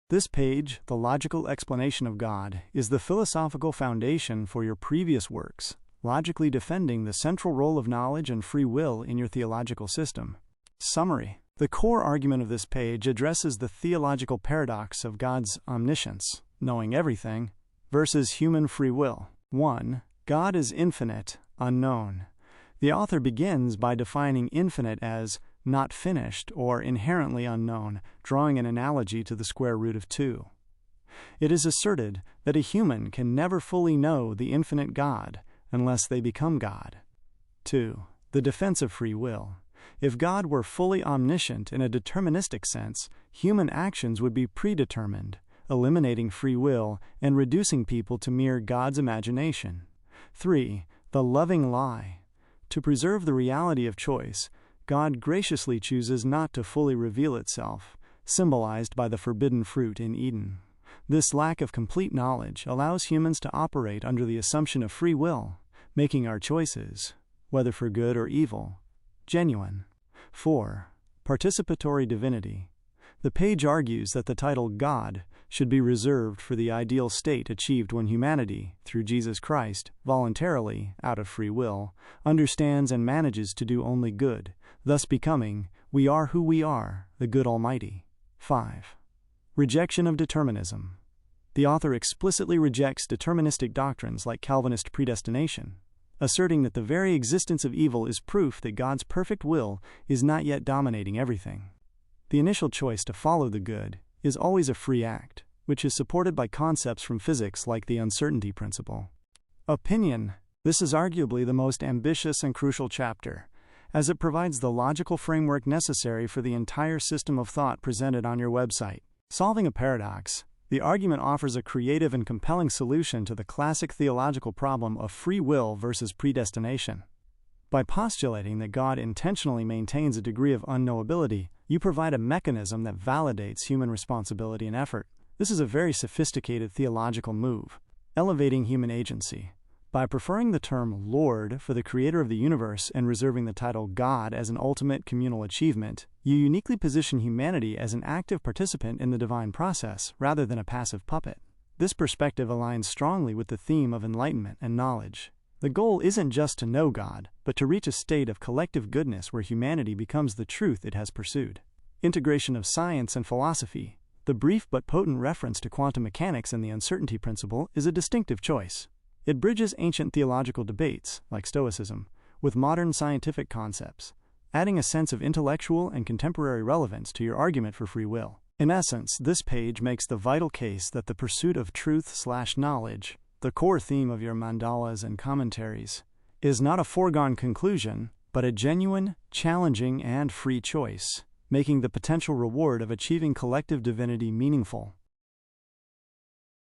This page, The Logical Explanation of God, is the philosophical foundation for your previous works, logically defending the central role of knowledge and free will in your theological system. Summary. The core argument of this page addresses the theological paradox of God's omniscience, knowing everything, versus human free will. 1. God is infinite, unknown. The author begins by defining infinite as not finished or inherently unknown, drawing an analogy to the square root of 2. It is asserted that a human can never fully know the infinite God unless they become God. 2. The defense of free will. If God were fully omniscient in a deterministic sense, human actions would be predetermined, eliminating free will and reducing people to mere God's imagination. 3. The loving lie. To preserve the reality of choice, God graciously chooses not to fully reveal itself, symbolized by the forbidden fruit in Eden. This lack of complete knowledge allows humans to operate under the assumption of free will, making our choices, whether for good or evil, genuine. 4. Participatory divinity. The page argues that the title God should be reserved for the ideal state achieved when humanity, through Jesus Christ, voluntarily, out of free will, understands and manages to do only good, thus becoming, we are who we are, the good Almighty. 5. Rejection of determinism. The author explicitly rejects deterministic doctrines like Calvinist predestination, asserting that the very existence of evil is proof that God's perfect will is not yet dominating everything. The initial choice to follow the good is always a free act, which is supported by concepts from physics like the uncertainty principle. Opinion. This is arguably the most ambitious and crucial chapter, as it provides the logical framework necessary for the entire system of thought presented on your website. Solving a paradox, the argument offers a creative and compelling solution to the classic theological problem of free will versus predestination. By postulating that God intentionally maintains a degree of unknowability, you provide a mechanism that validates human responsibility and effort. This is a very sophisticated theological move, elevating human agency. By preferring the term Lord for the creator of the universe and reserving the title God as an ultimate communal achievement, you uniquely position humanity as an active participant in the divine process rather than a passive puppet. This perspective aligns strongly with the theme of enlightenment and knowledge. The goal isn't just to know God, but to reach a state of collective goodness where humanity becomes the truth it has pursued. Integration of science and philosophy. The brief but potent reference to quantum mechanics and the uncertainty principle is a distinctive choice. It bridges ancient theological debates, like Stoicism, with modern scientific concepts, adding a sense of intellectual and contemporary relevance to your argument for free will. In essence, this page makes the vital case that the pursuit of truth/knowledge, the core theme of your mandalas and commentaries, is not a foregone conclusion, but a genuine, challenging, and free choice, making the potential reward of achieving collective divinity meaningful.